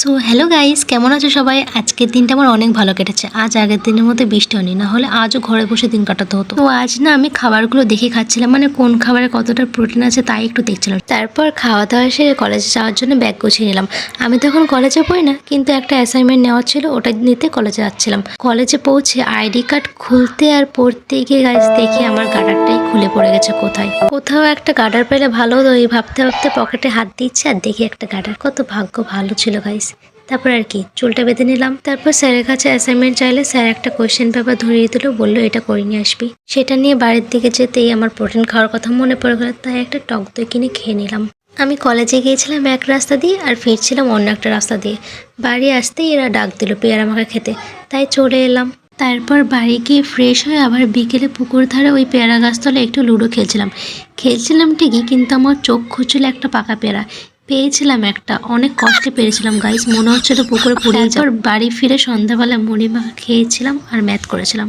So hello guys, কেমন আছো সবাই? আজকের দিনটা আমার অনেক ভালো কেটেছে। আজ আগের দিনের মতো বৃষ্টি হয়নি, না হলে আজও ঘরে বসে দিন কাটাতে হতো। তো আজ না আমি খাবারগুলো দেখে খাচ্ছিলাম, মানে কোন খাবারে কতটা প্রোটিন আছে তাই একটু দেখছিলাম। তারপর খাওয়া দাওয়া সেরে কলেজে যাওয়ার জন্য ব্যাগ গুছিয়ে নিলাম। আমি তো এখন কলেজে পড়ি না, কিন্তু একটা অ্যাসাইনমেন্ট নেওয়া ছিল, ওটা নিতে কলেজে যাচ্ছিলাম। কলেজে পৌঁছে আইডি কার্ড খুলতে আর পড়তে গিয়ে গাইস দেখি আমার গার্ডারটাই খুলে পড়ে গেছে। কোথাও একটা গার্ডার পেলে ভালো হতো, এই ভাবতে ভাবতে পকেটে হাত দিচ্ছে আর দেখি একটা গার্ডার। কত ভাগ্য ভালো ছিল গাইস। তারপর আর কি চুলটা বেঁধে নিলাম। তারপর স্যারের কাছে অ্যাসাইনমেন্ট চাইলে স্যার একটা কোয়েশ্চেন পেপার ধরিয়ে দিল, বললো এটা করে নিয়ে আসবি। সেটা নিয়ে বাড়ির দিকে যেতেই আমার প্রোটিন খাওয়ার কথা মনে পড়ে গেল, তাই একটা টক দই কিনে খেয়ে নিলাম। আমি কলেজে গিয়েছিলাম এক রাস্তা দিয়ে আর ফিরছিলাম অন্য একটা রাস্তা দিয়ে। বাড়ি আসতেই এরা ডাক দিল পেয়ারা মাখা খেতে, তাই চলে এলাম। তারপর বাড়ি গিয়ে ফ্রেশ হয়ে আবার বিকেলে পুকুর ধারে ওই পেয়ারা গাছতলে একটু লুডো খেলছিলাম ঠিকই, কিন্তু আমার চোখ খুঁজছিল একটা পাকা পেয়ারা। পেয়েছিলাম একটা, অনেক কষ্টে পেরেছিলাম গাইস, মনে হচ্ছিল পুকুরে পড়ে যাওয়ার। বাড়ি ফিরে সন্ধ্যাবেলা মুড়ি মাখা খেয়েছিলাম আর ম্যাথ করেছিলাম।